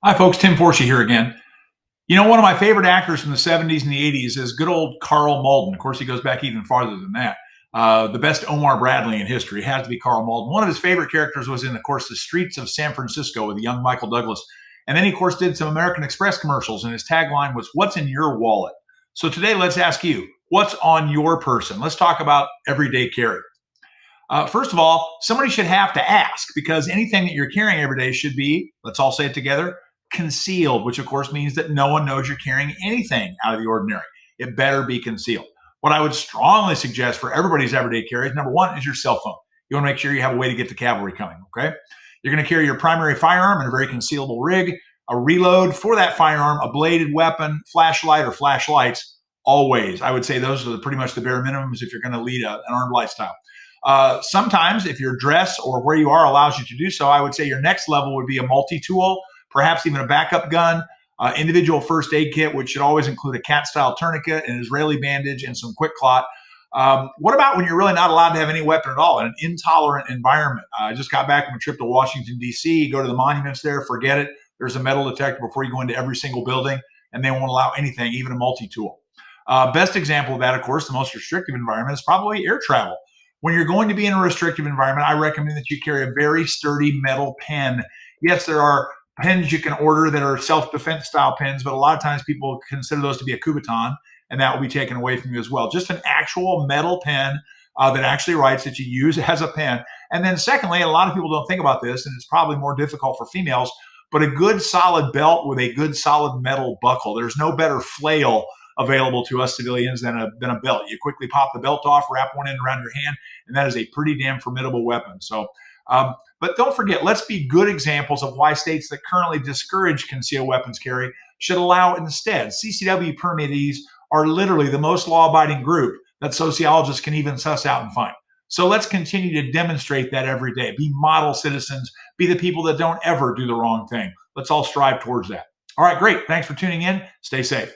Hi, folks. Tim Forshey here again. You know, one of my favorite actors from the 70s and the 80s is good old Carl Malden. Of course, he goes back even farther than that. The best Omar Bradley in history has to be Carl Malden. One of his favorite characters was in, of course, The Streets of San Francisco with the young Michael Douglas. And then he, of course, did some American Express commercials, and his tagline was, "What's in your wallet?" So today, let's ask you, what's on your person? Let's talk about everyday carry. First of all, somebody should have to ask because anything that you're carrying every day should be, let's all say it together, concealed, which of course means that no one knows you're carrying anything out of the ordinary. It better be concealed. What I would strongly suggest for everybody's everyday carry is number one is your cell phone. You want to make sure you have a way to get the cavalry coming, okay? You're going to carry your primary firearm in a very concealable rig, a reload for that firearm, a bladed weapon, flashlight or flashlights, always. I would say those are pretty much the bare minimums if you're going to lead an armed lifestyle. Sometimes, if your dress or where you are allows you to do so, I would say your next level would be a multi-tool, perhaps even a backup gun, individual first aid kit, which should always include a cat-style tourniquet, an Israeli bandage, and some quick clot. What about when you're really not allowed to have any weapon at all in an intolerant environment? I just got back from a trip to Washington, D.C. Go to the monuments there, forget it. There's a metal detector before you go into every single building, and they won't allow anything, even a multi-tool. Best example of that, of course, the most restrictive environment is probably air travel. When you're going to be in a restrictive environment, I recommend that you carry a very sturdy metal pen. Yes, there are pens you can order that are self-defense style pens, but a lot of times people consider those to be a Kubotan, and that will be taken away from you as well. Just an actual metal pen that actually writes that you use as a pen. And then secondly, a lot of people don't think about this, and it's probably more difficult for females, but a good solid belt with a good solid metal buckle. There's no better flail available to us civilians than a belt. You quickly pop the belt off, wrap one end around your hand, and that is a pretty damn formidable weapon. So, but don't forget, let's be good examples of why states that currently discourage concealed weapons carry should allow it instead. CCW permittees are literally the most law-abiding group that sociologists can even suss out and find. So let's continue to demonstrate that every day. Be model citizens. Be the people that don't ever do the wrong thing. Let's all strive towards that. All right, great. Thanks for tuning in. Stay safe.